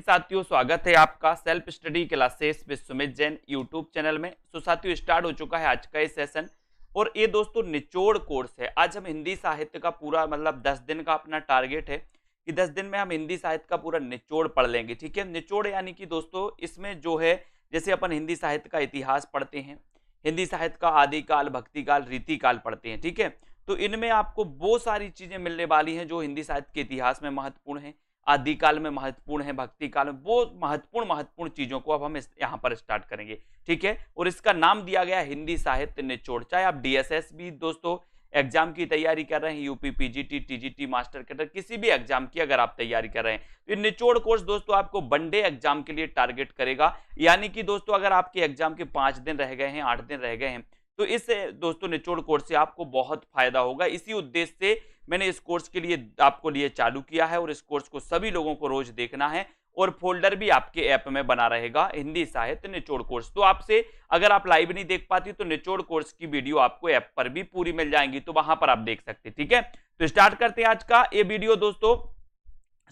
साथियों, स्वागत है आपका self study classes with Sumit Jain YouTube channel में। तो साथियों, स्टार्ट हो चुका है आज का ये सेशन और ये दोस्तों निचोड़ कोर्स है। आज हम हिंदी साहित्य का पूरा 10 दिन का अपना टारगेट है कि 10 दिन में हम हिंदी साहित्य का पूरा निचोड़ पढ़ लेंगे। ठीक है, निचोड़ यानी कि दोस्तों इसमें जो है, जैसे अपन हिंदी साहित्य का इतिहास पढ़ते हैं, हिंदी साहित्य का आदिकाल, भक्तिकाल, रीतिकाल पढ़ते हैं। ठीक है, तो इनमें आपको वो सारी चीजें मिलने वाली हैं जो हिंदी साहित्य के इतिहास में महत्वपूर्ण है, आदिकाल में महत्वपूर्ण है, भक्ति काल में। वो महत्वपूर्ण चीजों को अब हम यहाँ पर स्टार्ट करेंगे। ठीक है, और इसका नाम दिया गया हिंदी साहित्य निचोड़। चाहे आप डीएसएस भी दोस्तों एग्जाम की तैयारी कर रहे हैं, UP PGT, TGT, master cadre, किसी भी एग्जाम की अगर आप तैयारी कर रहे हैं, तो निचोड़ कोर्स दोस्तों आपको वनडे एग्जाम के लिए टारगेट करेगा। यानी कि दोस्तों अगर आपके एग्जाम के 5 दिन रह गए हैं, 8 दिन रह गए हैं, तो इस दोस्तों निचोड़ कोर्स से आपको बहुत फायदा होगा। इसी उद्देश्य से मैंने इस कोर्स के लिए आपको लिए चालू किया है और इस कोर्स को सभी लोगों को रोज देखना है और फोल्डर भी आपके ऐप में बना रहेगा, हिंदी साहित्य निचोड़ कोर्स। तो आपसे अगर आप लाइव नहीं देख पाती तो निचोड़ कोर्स की वीडियो आपको ऐप पर भी पूरी मिल जाएंगी, तो वहां पर आप देख सकते। ठीक है, तो स्टार्ट करते हैं आज का ये वीडियो। दोस्तों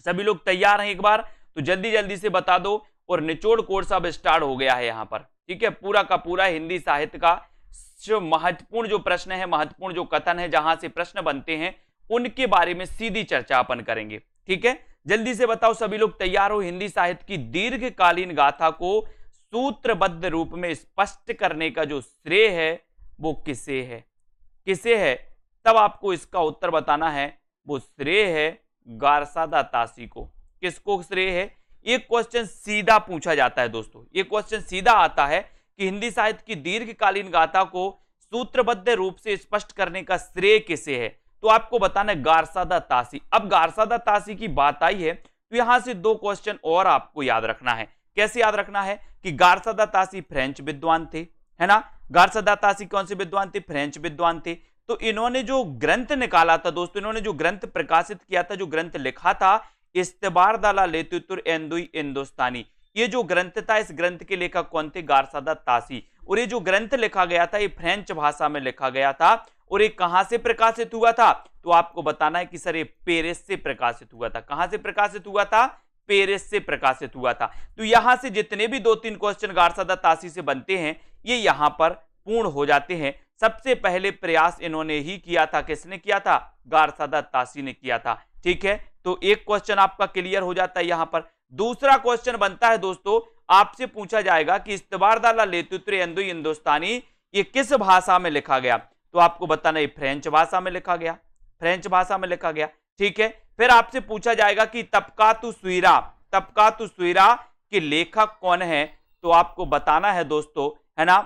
सभी लोग तैयार हैं? एक बार तो जल्दी जल्दी से बता दो। और निचोड़ कोर्स अब स्टार्ट हो गया है यहाँ पर। ठीक है, पूरा का पूरा हिंदी साहित्य का जो महत्वपूर्ण जो प्रश्न है, महत्वपूर्ण जो कथन है, जहां से प्रश्न बनते हैं, उनके बारे में सीधी चर्चा अपन करेंगे। ठीक है, जल्दी से बताओ सभी लोग तैयार हो? हिंदी साहित्य की दीर्घकालीन गाथा को सूत्रबद्ध रूप में स्पष्ट करने का जो श्रेय है वो किसे है? किसे है? तब आपको इसका उत्तर बताना है। वो श्रेय है गारसादा तासी को। किसको श्रेय है? ये क्वेश्चन सीधा पूछा जाता है दोस्तों। ये क्वेश्चन सीधा आता है कि हिंदी साहित्य की दीर्घकालीन गाथा को सूत्रबद्ध रूप से स्पष्ट करने का श्रेय किसे है? तो आपको बताना है गारसादा तासी। अब गारसादा तासी की बात आई है तो यहां से 2 क्वेश्चन और आपको याद रखना है। कैसे याद रखना है? कि गारसादा तासी फ्रेंच विद्वान थे, है ना। गारसादा तासी कौन से विद्वान थे? फ्रेंच विद्वान थे। तो इन्होंने जो ग्रंथ निकाला था दोस्तों, इन्होंने जो ग्रंथ प्रकाशित किया था, जो ग्रंथ लिखा था, इस्तबार दाला लेतुतुर एंदुई हिंदुस्तानी। ये जो ग्रंथ था, इस ग्रंथ के लेखक कौन थे? गारसादा तासी। और ये जो ग्रंथ लिखा गया था, ये फ्रेंच भाषा में लिखा गया था। और ये कहां से प्रकाशित हुआ था? तो आपको बताना है कि सर ये पेरिस से प्रकाशित हुआ था। कहां से प्रकाशित हुआ था? पेरिस से प्रकाशित हुआ था। तो यहां से जितने भी 2-3 क्वेश्चन गारसादा तासी से बनते हैं, ये यहां पर पूर्ण हो जाते हैं। सबसे पहले प्रयास इन्होंने ही किया था। किसने किया था? गारसादा तासी ने किया था। ठीक है, तो एक क्वेश्चन आपका क्लियर हो जाता है यहां पर। दूसरा क्वेश्चन बनता है दोस्तों, आपसे पूछा जाएगा कि इस्तबार दाला लेतुतुर एंदुई हिंदुस्तानी ये किस भाषा में लिखा गया? तो आपको बताना है फ्रेंच भाषा में लिखा गया। फ्रेंच भाषा में लिखा गया। ठीक है, फिर आपसे पूछा जाएगा कि तबकातु सुइरा के लेखक कौन है? तो आपको बताना है दोस्तों, है ना,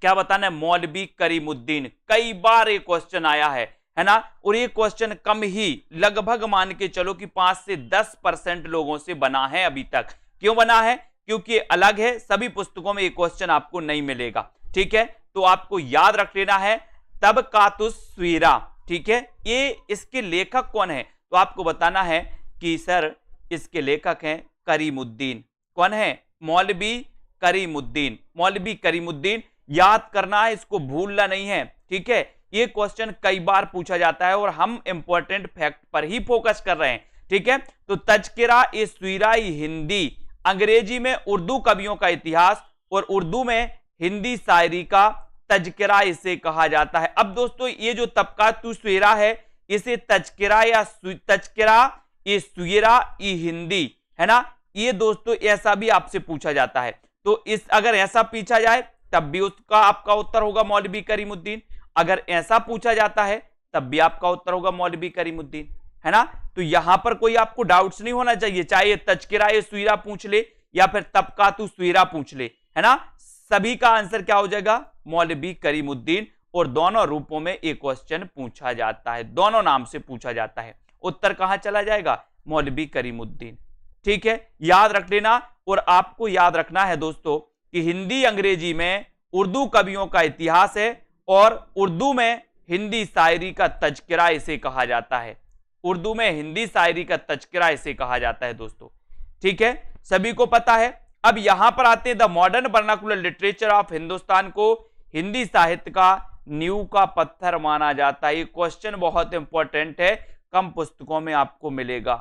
क्या बताना है? मौलवी करीमुद्दीन। कई बार ये क्वेश्चन आया है ना। और ये क्वेश्चन कम ही, लगभग मान के चलो कि 5 से 10% लोगों से बना है अभी तक। क्यों बना है? क्योंकि अलग है, सभी पुस्तकों में ये क्वेश्चन आपको नहीं मिलेगा। ठीक है, तो आपको याद रख लेना है तबकातुस सुइरा। ठीक है, ये इसके लेखक कौन है? तो आपको बताना है कि सर इसके लेखक हैं करीमुद्दीन। कौन है? मौलवी करीमुद्दीन। मौलवी करीमुद्दीन याद करना है, इसको भूलना नहीं है। ठीक है, ये क्वेश्चन कई बार पूछा जाता है और हम इंपॉर्टेंट फैक्ट पर ही फोकस कर रहे हैं। ठीक है, तो तज़किरा ए सुइरा-ई हिंदी, अंग्रेजी में उर्दू कवियों का इतिहास और उर्दू में हिंदी शायरी का तज़किरा इसे कहा जाता है। अब दोस्तों ये जो तबकातु सुइरा है, इसे तज़किरा या तज़किरा ए सुइरा-ई हिंदी, है ना, ये दोस्तों ऐसा भी आपसे पूछा जाता है। तो इस अगर ऐसा पूछा जाए तब भी उसका आपका उत्तर होगा मौलवी करीमुद्दीन। अगर ऐसा पूछा जाता है तब भी आपका उत्तर होगा मौलवी करीमुद्दीन, है ना। तो यहां पर कोई आपको डाउट्स नहीं होना चाहिए, चाहे तज़किरा ए सुइरा पूछ ले या फिर तबकातु सुइरा पूछ ले, है ना। सभी का आंसर क्या हो जाएगा? मौलवी करीमुद्दीन। और दोनों रूपों में एक क्वेश्चन पूछा जाता है, दोनों नाम से पूछा जाता है। उत्तर कहां चला जाएगा? मौलवी करीमुद्दीन। ठीक है, याद रख लेना। और आपको याद रखना है दोस्तों कि हिंदी अंग्रेजी में उर्दू कवियों का इतिहास है और उर्दू में हिंदी शायरी का तज़किरा इसे कहा जाता है। उर्दू में हिंदी शायरी का तज़किरा इसे कहा जाता है दोस्तों। ठीक है, सभी को पता है। अब यहां पर आते हैं the modern vernacular literature of Hindustan को हिंदी साहित्य का नींव का पत्थर माना जाता है। ये क्वेश्चन बहुत इंपॉर्टेंट है, कम पुस्तकों में आपको मिलेगा।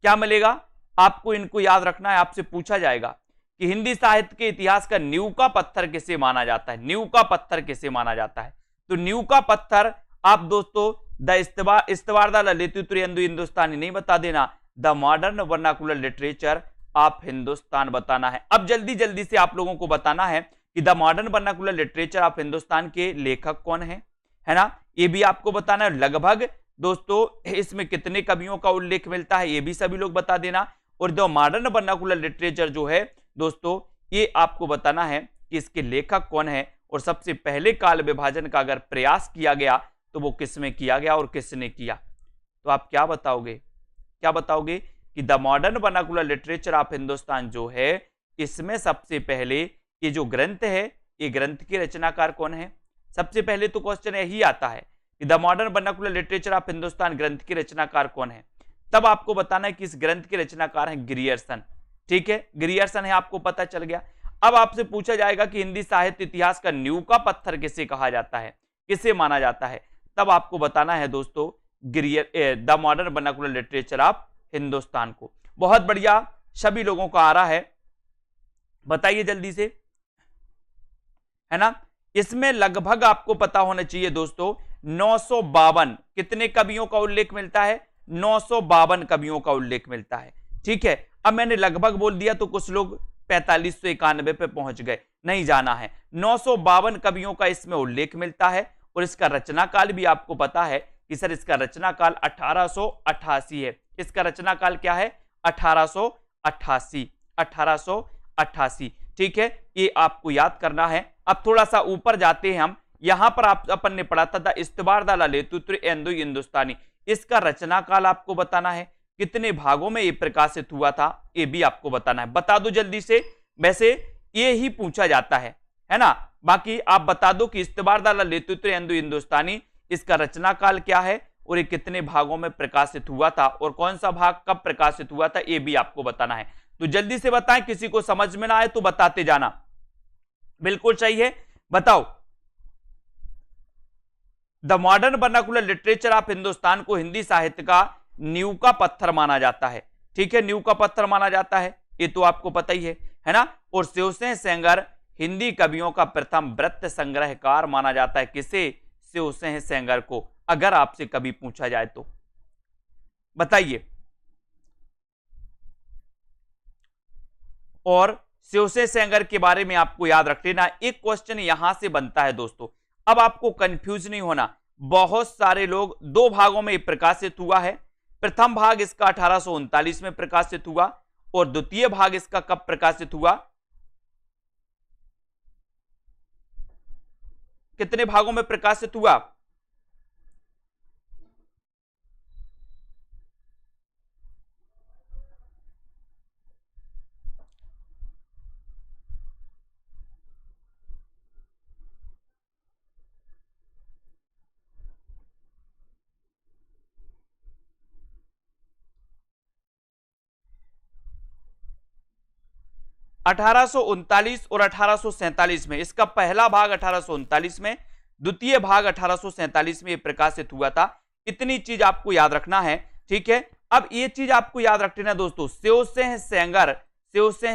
क्या मिलेगा? आपको इनको याद रखना है। आपसे पूछा जाएगा कि हिंदी साहित्य के इतिहास का नींव का पत्थर किसे माना जाता है, नींव का पत्थर किसे माना जाता है। तो नींव का पत्थर आप दोस्तों द इस्तवार द ललितुत्र हिंदुस्तानी नहीं बता देना, the modern vernacular literature of Hindustan बताना है। अब जल्दी जल्दी से आप लोगों को बताना है कि the modern vernacular literature of Hindustan के लेखक कौन है ना, ये भी आपको बताना है। लगभग दोस्तों इसमें कितने कवियों का उल्लेख मिलता है, ये भी सभी लोग बता देना। और द मॉडर्न वर्नाकुलर लिटरेचर जो है दोस्तों, ये आपको बताना है कि इसके लेखक कौन है, और सबसे पहले काल विभाजन का अगर प्रयास किया गया तो वो किसमें किया गया और किसने किया। तो आप क्या बताओगे कि the modern vernacular literature of Hindustan जो है, इसमें सबसे पहले ये जो ग्रंथ है, ये ग्रंथ के रचनाकार कौन है। सबसे पहले तो क्वेश्चन यही आता है कि the modern vernacular literature of Hindustan ग्रंथ के रचनाकार कौन है। तब आपको बताना है कि इस ग्रंथ के रचनाकार हैं ग्रियर्सन। ठीक है, ग्रियर्सन है, आपको पता चल गया। अब आपसे पूछा जाएगा कि हिंदी साहित्य इतिहास का नींव का पत्थर किसे कहा जाता है, किसे माना जाता है। तब आपको बताना है दोस्तों the modern vernacular literature of Hindustan को। बहुत बढ़िया, सभी लोगों को आ रहा है, बताइए जल्दी से, है ना। इसमें लगभग आपको पता होना चाहिए दोस्तों 952 कितने कवियों का उल्लेख मिलता है, 952 कवियों का उल्लेख मिलता है। ठीक है, अब मैंने लगभग बोल दिया तो कुछ लोग 4591 पे पहुंच गए, नहीं जाना है। 952 कवियों का इसमें उल्लेख मिलता है, और इसका रचना काल भी आपको पता है कि सर इसका रचना काल 1888 है। इसका रचना काल क्या है, 1888। ठीक है, ये आपको याद करना है। अब थोड़ा सा ऊपर जाते हैं हम, यहां पर आप अपन ने पढ़ा था द इस्तवार द ललितुत्र हिंदुस्तानी। इसका रचना काल आपको बताना है, कितने भागों में ये प्रकाशित हुआ था, ये भी आपको बताना है। बता दो जल्दी से, वैसे ये ही पूछा जाता है ना। बाकी आप बता दो कि इस्तवार द ललितुत्र हिंदुस्तानी, इसका रचना काल क्या है और ये कितने भागों में प्रकाशित हुआ था, और कौन सा भाग कब प्रकाशित हुआ था, ये भी आपको बताना है। तो जल्दी से बताएं, किसी को समझ में ना आए तो बताते जाना। बिल्कुल सही है, बताओ। The modern vernacular literature of Hindustan को हिंदी साहित्य का नींव का पत्थर माना जाता है। ठीक है, नींव का पत्थर माना जाता है, ये तो आपको पता ही है ना। और शिवसेन सेंगर हिंदी कवियों का प्रथम वृत्त संग्रहकार माना जाता है। किसे, शिवसेन सेंगर को, अगर आपसे कभी पूछा जाए तो बताइए। और शिवसेन सेंगर के बारे में आपको याद रख लेना, एक क्वेश्चन यहां से बनता है दोस्तों। अब आपको कंफ्यूज नहीं होना, बहुत सारे लोग दो भागों में प्रकाशित हुआ है। प्रथम भाग इसका 1839 में प्रकाशित हुआ, और द्वितीय भाग इसका कब प्रकाशित हुआ, कितने भागों में प्रकाशित हुआ। अठारह और 1847 में, इसका पहला भाग 1839 में, द्वितीय भाग 1847 में प्रकाशित हुआ था। इतनी चीज आपको याद रखना है। ठीक है, अब ये चीज आपको याद रखना दोस्तों, शिवसेन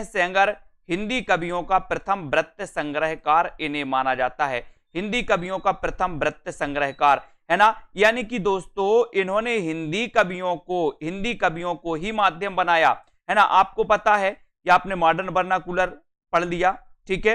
सेंगर हिंदी कवियों का प्रथम वृत्त संग्रहकार इन्हें माना जाता है। हिंदी कवियों का प्रथम वृत्त संग्रहकार, है ना। यानी कि दोस्तों इन्होंने हिंदी कवियों को ही माध्यम बनाया, है ना। आपको पता है कि आपने मॉडर्न वर्नाकुलर पढ़ लिया। ठीक है,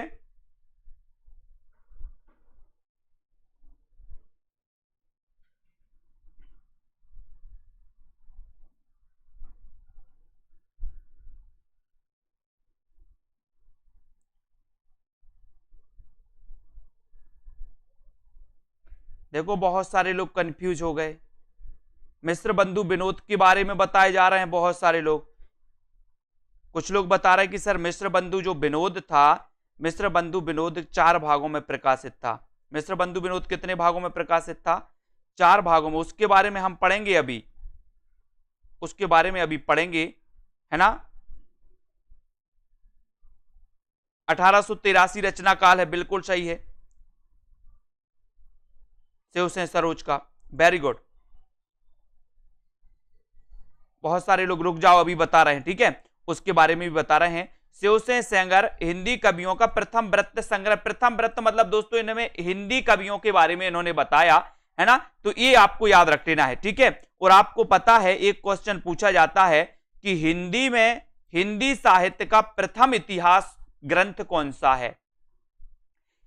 देखो बहुत सारे लोग कंफ्यूज हो गए। मिश्र बंधु विनोद के बारे में बताए जा रहे हैं बहुत सारे लोग। कुछ लोग बता रहे हैं कि सर मिश्र बंधु जो विनोद था, मिश्र बंधु विनोद 4 भागों में प्रकाशित था। मिश्र बंधु विनोद कितने भागों में प्रकाशित था, 4 भागों में। उसके बारे में हम पढ़ेंगे अभी, उसके बारे में अभी पढ़ेंगे, है ना। 1883 रचना काल है, बिल्कुल सही है, शिवसेन सरोज का, वेरी गुड। बहुत सारे लोग रुक जाओ अभी बता रहे हैं, ठीक है, उसके बारे में भी बता रहे हैं। शिवसेन सेंगर हिंदी कवियों का प्रथम वृत्त संग्रह, प्रथम वृत्त मतलब दोस्तों इन्होंने हिंदी कवियों के बारे में इन्होंने बताया है ना, तो ये आपको याद रख लेना है, ठीक है। और आपको पता है एक क्वेश्चन पूछा जाता है कि हिंदी में हिंदी साहित्य का प्रथम इतिहास ग्रंथ कौन सा है,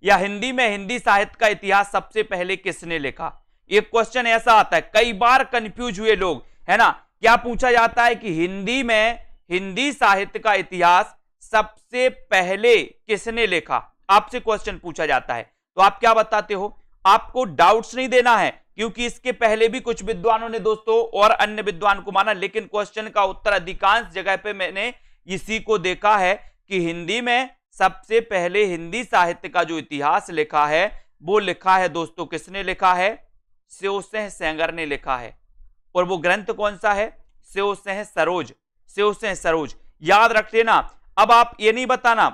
या हिंदी में हिंदी साहित्य का इतिहास सबसे पहले किसने लिखा। एक क्वेश्चन ऐसा आता है, कई बार कंफ्यूज हुए लोग, है ना। क्या पूछा जाता है कि हिंदी में हिंदी साहित्य का इतिहास सबसे पहले किसने लिखा, आपसे क्वेश्चन पूछा जाता है, तो आप क्या बताते हो। आपको डाउट्स नहीं देना है, क्योंकि इसके पहले भी कुछ विद्वानों ने दोस्तों और अन्य विद्वान को माना, लेकिन क्वेश्चन का उत्तर अधिकांश जगह पे मैंने इसी को देखा है कि हिंदी में सबसे पहले हिंदी साहित्य का जो इतिहास लिखा है वो लिखा है दोस्तों, किसने लिखा है, शिवसेन सेंगर ने लिखा है। और वो ग्रंथ कौन सा है, शिवसेन सरोज, शिवसेन सरोज, याद रख लेना। अब आप ये नहीं बताना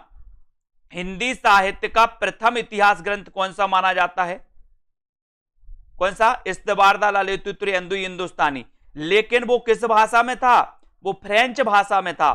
हिंदी साहित्य का प्रथम इतिहास ग्रंथ कौन सा माना जाता है, कौन सा, इस्तबारदा ललितुत्र अंदु हिंदुस्तानी, लेकिन वो किस भाषा में था, वो फ्रेंच भाषा में था।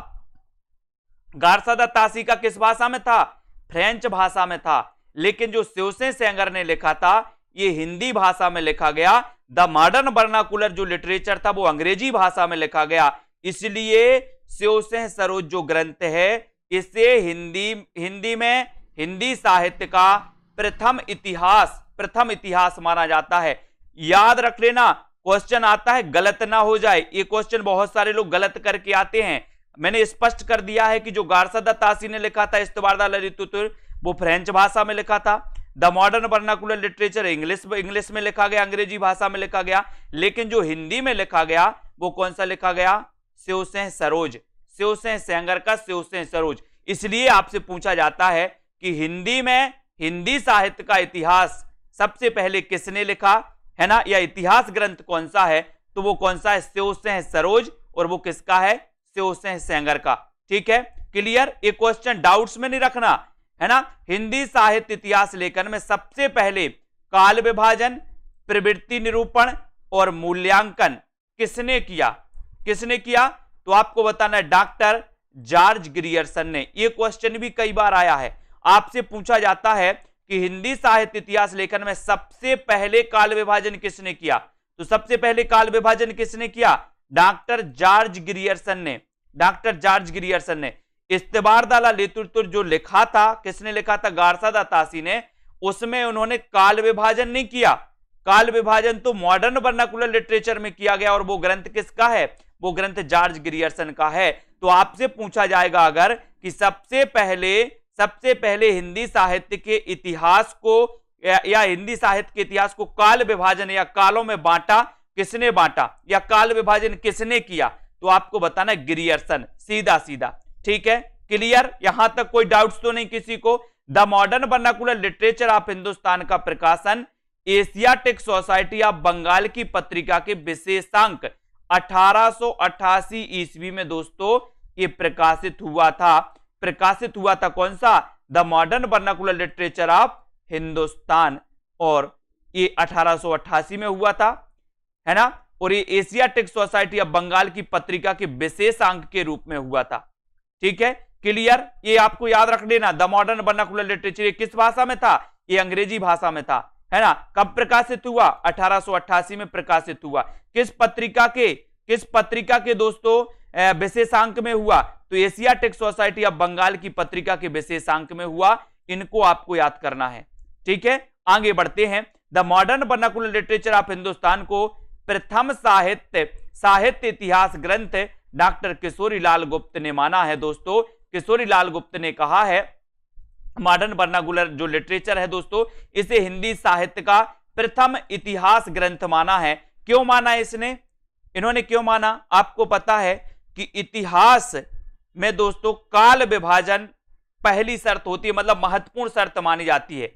गारसादा तासी का किस भाषा में था, फ्रेंच भाषा में था, लेकिन जो शिवसेन सेंगर ने लिखा था ये हिंदी भाषा में लिखा गया। द मॉडर्न वर्नाकुलर जो लिटरेचर था वो अंग्रेजी भाषा में लिखा गया, इसलिए शिवसेन सरोज जो ग्रंथ है इसे हिंदी में हिंदी साहित्य का प्रथम इतिहास माना जाता है। याद रख लेना, क्वेश्चन आता है गलत ना हो जाए, ये क्वेश्चन बहुत सारे लोग गलत करके आते हैं। मैंने स्पष्ट कर दिया है कि जो गारसादा तासी ने लिखा था इस्तबारदा ललितुत्र वो फ्रेंच भाषा में लिखा था। The modern vernacular literature English में लिखा गया, अंग्रेजी भाषा में लिखा गया, लेकिन जो हिंदी में लिखा गया वो कौन सा लिखा गया, शिवसेन सरोज, शिवसेन सेंगर का शिवसेन सरोज। इसलिए आपसे पूछा जाता है कि हिंदी में हिंदी साहित्य का इतिहास सबसे पहले किसने लिखा है ना, या इतिहास ग्रंथ कौन सा है, तो वो कौन सा है, शिवसेन सरोज, और वो किसका है, शिवसेन सेंगर का। ठीक है, क्लियर। एक क्वेश्चन डाउट्स में नहीं रखना है ना। हिंदी साहित्य इतिहास लेखन में सबसे पहले काल विभाजन, प्रवृत्ति निरूपण और मूल्यांकन किसने किया, तो आपको बताना है डॉक्टर जॉर्ज ग्रियर्सन ने। यह क्वेश्चन भी कई बार आया है, आपसे पूछा जाता है कि हिंदी साहित्य इतिहास लेखन में सबसे पहले काल विभाजन किसने किया, तो सबसे पहले काल विभाजन किसने किया, डॉक्टर जॉर्ज ग्रियर्सन ने। इस्तबारदा ललितुत्र जो लिखा था, किसने लिखा था, गारसादा तासी ने, उसमें उन्होंने काल विभाजन नहीं किया। काल विभाजन तो मॉडर्न वर्नाकुलर लिटरेचर में किया गया, और वो ग्रंथ किसका है, वो ग्रंथ जॉर्ज ग्रियर्सन का है। तो आपसे पूछा जाएगा अगर कि सबसे पहले हिंदी साहित्य के इतिहास को या हिंदी साहित्य के इतिहास को काल विभाजन या कालों में बांटा, किसने बांटा, या काल विभाजन किसने किया, तो आपको बताना है ग्रियर्सन, सीधा सीधा। ठीक है, क्लियर, यहां तक कोई डाउट्स तो नहीं किसी को। The modern vernacular literature of Hindustan का प्रकाशन एशियाटिक सोसाइटी ऑफ बंगाल की पत्रिका के विशेषांक 1888 ईस्वी में दोस्तों ये प्रकाशित हुआ था। कौन सा, the modern vernacular literature of Hindustan, और ये 1888 में हुआ था, है ना। और ये एशियाटिक सोसाइटी ऑफ बंगाल की पत्रिका के विशेषांक के रूप में हुआ था। ठीक है, क्लियर, ये आपको याद रख लेना। द मॉडर्न वर्नाकुलर लिटरेचर ये किस भाषा में था, ये अंग्रेजी भाषा में था, है ना। कब प्रकाशित हुआ, 1888 में प्रकाशित हुआ। किस पत्रिका के दोस्तों विशेषांक में हुआ, तो एशियाटिक सोसाइटी ऑफ बंगाल की पत्रिका के विशेषांक में हुआ। इनको आपको याद करना है। ठीक है, आगे बढ़ते हैं। The modern vernacular literature of Hindustan को प्रथम साहित्य इतिहास ग्रंथ डॉक्टर किशोरीलाल गुप्त ने माना है। दोस्तों किशोरीलाल गुप्त ने कहा है मॉडर्न वर्नाकुलर जो लिटरेचर है दोस्तों, इसे हिंदी साहित्य का प्रथम इतिहास ग्रंथ माना है। क्यों माना इसने, इन्होंने क्यों माना, आपको पता है कि इतिहास में दोस्तों काल विभाजन पहली शर्त होती है, मतलब महत्वपूर्ण शर्त मानी जाती है।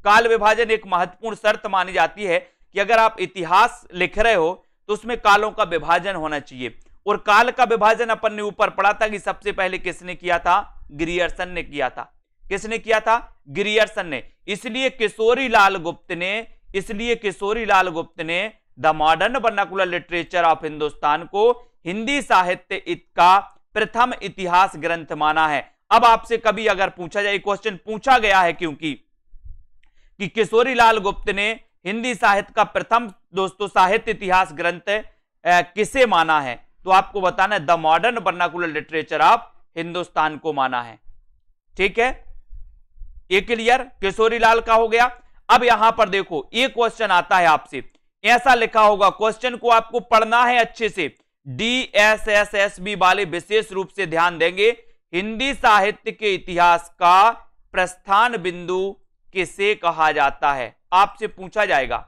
काल विभाजन एक महत्वपूर्ण शर्त मानी जाती है कि अगर आप इतिहास लिख रहे हो तो उसमें कालों का विभाजन होना चाहिए। और काल का विभाजन अपन ने ऊपर पढ़ा था कि सबसे पहले किसने किया था, ग्रियर्सन ने किया था। किसने किया था, ग्रियर्सन ने। इसलिए किशोरीलाल गुप्त ने the modern vernacular literature of Hindustan को हिंदी साहित्य का प्रथम इतिहास ग्रंथ माना है? अब आपसे कभी अगर पूछा जाए, क्वेश्चन पूछा गया है क्योंकि कि किशोरीलाल गुप्त ने हिंदी साहित्य का प्रथम दोस्तों साहित्य इतिहास ग्रंथ किसे माना है, तो आपको बताना है the modern vernacular literature of Hindustan को माना है। ठीक है, ये क्लियर, किशोरीलाल का हो गया। अब यहां पर देखो ये क्वेश्चन आता है आपसे, ऐसा लिखा होगा, क्वेश्चन को आपको पढ़ना है अच्छे से, DSSSB वाले विशेष रूप से ध्यान देंगे। हिंदी साहित्य के इतिहास का प्रस्थान बिंदु किसे कहा जाता है? आपसे पूछा जाएगा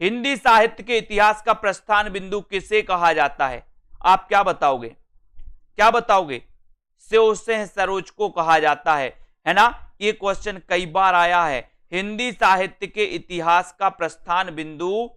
हिंदी साहित्य के इतिहास का प्रस्थान बिंदु किसे कहा जाता है? आप क्या बताओगे? क्या बताओगे? शिवसेन सरोज को कहा जाता है ना? ये क्वेश्चन कई बार आया है, हिंदी साहित्य के इतिहास का प्रस्थान बिंदु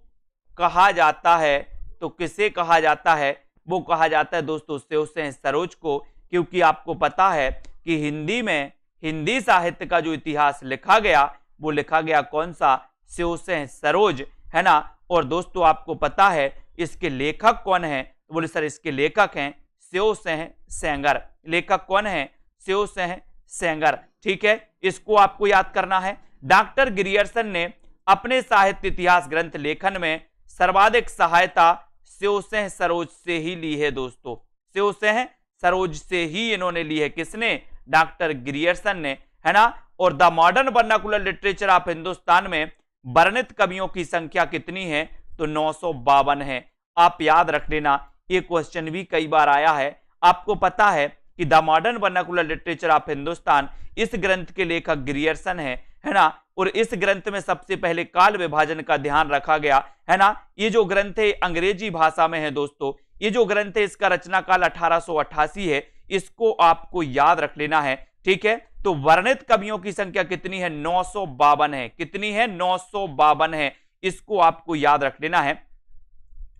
कहा जाता है तो किसे कहा जाता है? वो कहा जाता है दोस्तों शिवसेन सरोज को, क्योंकि आपको पता है कि हिंदी में हिंदी साहित्य का जो इतिहास लिखा गया वो लिखा गया कौन सा? शिवसेन सरोज, है ना। और दोस्तों आपको पता है इसके लेखक कौन है? तो बोले सर इसके लेखक हैं शिवसेन सेंगर। लेखक कौन है? शिवसेन सेंगर। ठीक है, इसको आपको याद करना है। डॉक्टर ग्रियर्सन ने अपने साहित्य इतिहास ग्रंथ लेखन में सर्वाधिक सहायता शिवसेन सरोज से ही ली है दोस्तों, शिवसेन सरोज से ही इन्होंने ली है। किसने? डॉक्टर ग्रियर्सन ने, है ना। और the modern vernacular literature of Hindustan में वर्णित कवियों की संख्या कितनी है? तो 952 है। आप याद रख लेना, ये क्वेश्चन भी कई बार आया है। आपको पता है कि the modern vernacular literature of Hindustan, इस ग्रंथ के लेखक ग्रियर्सन है ना। और इस ग्रंथ में सबसे पहले काल विभाजन का ध्यान रखा गया, है ना। ये जो ग्रंथ है अंग्रेजी भाषा में है दोस्तों। ये जो ग्रंथ है इसका रचना काल 1888 है। इसको आपको याद रख लेना है। ठीक है, तो वर्णित कवियों की संख्या कितनी है? 952 है। कितनी है? 952 है। इसको आपको याद रख लेना है।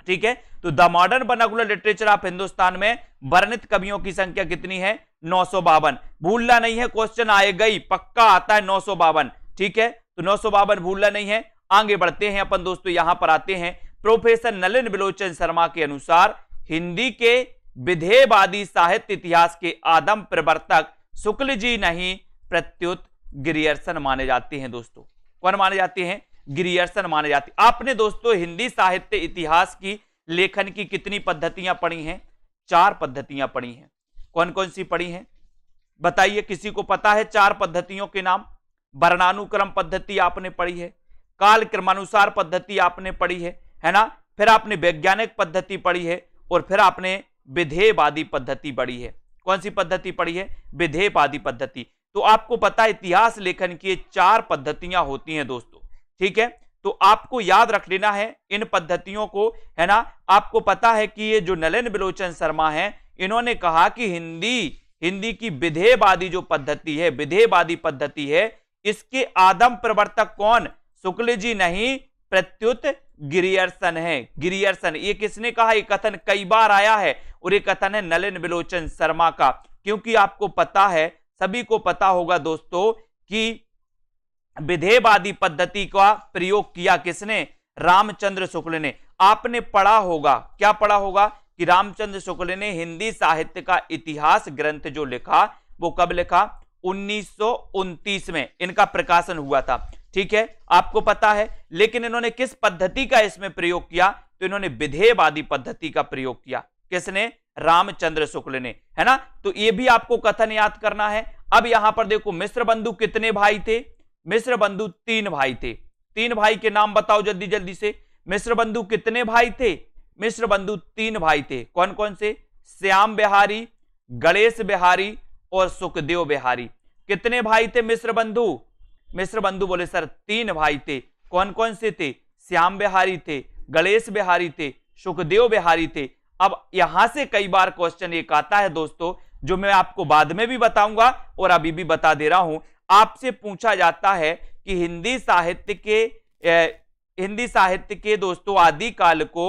ठीक है, तो the modern vernacular literature of Hindustan में वर्णित कवियों की संख्या कितनी है? 952। भूलना नहीं है, क्वेश्चन आएगा ही, पक्का आता है 952। ठीक है, तो 952 भूलना नहीं है। आगे बढ़ते हैं अपन दोस्तों, यहां पर आते हैं। प्रोफेसर नलिन बिलोचन शर्मा के अनुसार हिंदी के विधेयवादी साहित्य इतिहास के आदम प्रवर्तक शुक्ल जी नहीं प्रत्युत ग्रियर्सन माने जाते हैं दोस्तों। कौन माने जाते हैं? ग्रियर्सन माने जाते हैं। आपने दोस्तों हिंदी साहित्य इतिहास की लेखन की कितनी पद्धतियां पढ़ी हैं? 4 पद्धतियां पढ़ी हैं। कौन कौन सी पढ़ी हैं बताइए, किसी को पता है 4 पद्धतियों के नाम? वर्णानुक्रम पद्धति आपने पढ़ी है, काल क्रमानुसार पद्धति आपने पढ़ी है ना। फिर आपने वैज्ञानिक पद्धति पढ़ी है और फिर आपने विधेयवादी पद्धति पढ़ी है। कौन सी पद्धति पढ़ी है? विधेयवादी पद्धति। तो आपको पता है इतिहास लेखन की 4 पद्धतियां होती हैं दोस्तों। ठीक है, तो आपको याद रख लेना है इन पद्धतियों को, है ना। आपको पता है कि ये जो नलिन बिलोचन शर्मा है, इन्होंने कहा कि हिंदी की विधेयवादी जो पद्धति है, विधेयवादी पद्धति है, इसके आदम प्रवर्तक कौन? शुक्ल जी नहीं प्रत्युत ग्रियर्सन है। ग्रियर्सन, ये किसने कहा? ये कथन कई बार आया है और ये कथन है नलिन बिलोचन शर्मा का। क्योंकि आपको पता है, सभी को पता होगा दोस्तों कि विधेयवादी पद्धति का प्रयोग किया किसने? रामचंद्र शुक्ल ने। आपने पढ़ा होगा, क्या पढ़ा होगा कि रामचंद्र शुक्ल ने हिंदी साहित्य का इतिहास ग्रंथ जो लिखा वो कब लिखा? 1929 में इनका प्रकाशन हुआ था। ठीक है, आपको पता है। लेकिन इन्होंने किस पद्धति का इसमें प्रयोग किया? तो इन्होंने विधेयवादी पद्धति का प्रयोग किया। किसने? रामचंद्र शुक्ल ने, है ना। तो ये भी आपको कथन याद करना है। अब यहां पर देखो, मिश्र बंधु कितने भाई थे? मिश्र बंधु 3 भाई थे। 3 भाई के नाम बताओ जल्दी जल्दी से। मिश्र बंधु कितने भाई थे? मिश्र बंधु 3 भाई थे। कौन कौन से? श्याम बिहारी, गणेश बिहारी और सुखदेव बिहारी। कितने भाई थे मिश्र बंधु? मिश्र बंधु बोले सर 3 भाई थे। कौन कौन से थे? श्याम बिहारी थे, गणेश बिहारी थे, सुखदेव बिहारी थे। अब यहां से कई बार क्वेश्चन एक आता है दोस्तों, जो मैं आपको बाद में भी बताऊंगा और अभी भी बता दे रहा हूं। आपसे पूछा जाता है कि हिंदी साहित्य के दोस्तों आदिकाल को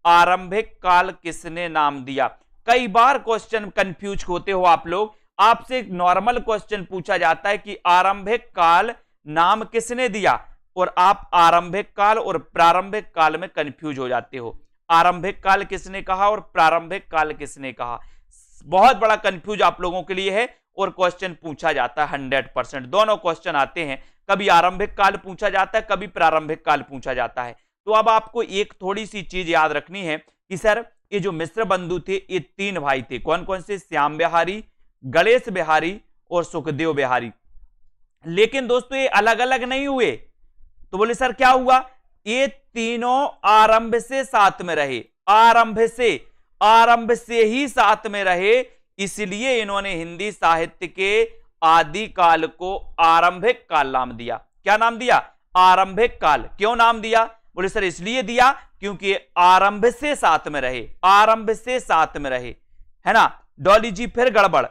आरंभिक काल किसने नाम दिया? कई बार क्वेश्चन कंफ्यूज होते हो आप लोग। आपसे एक नॉर्मल क्वेश्चन पूछा जाता है कि आरंभिक काल नाम किसने दिया, और आप आरंभिक काल और प्रारंभिक काल में कंफ्यूज हो जाते हो। आरंभिक काल किसने कहा और प्रारंभिक काल किसने कहा? बहुत बड़ा कंफ्यूज आप लोगों के लिए है और क्वेश्चन पूछा जाता है 100%। दोनों क्वेश्चन आते हैं, कभी आरंभिक काल पूछा जाता है, कभी प्रारंभिक काल पूछा जाता है। तो अब आपको एक थोड़ी सी चीज याद रखनी है कि सर ये जो मिश्र बंधु थे ये 3 भाई थे, कौन कौन से? श्याम बिहारी, गणेश बिहारी और सुखदेव बिहारी। लेकिन दोस्तों ये अलग अलग नहीं हुए। तो बोले सर क्या हुआ? ये तीनों आरंभ से साथ में रहे, आरंभ से ही साथ में रहे, इसलिए इन्होंने हिंदी साहित्य के आदि काल को आरंभिक काल नाम दिया। क्या नाम दिया? आरंभिक काल। क्यों नाम दिया? बोले सर इसलिए दिया क्योंकि आरंभ से साथ में रहे, आरंभ से साथ में रहे, है ना। डॉली जी फिर गड़बड़,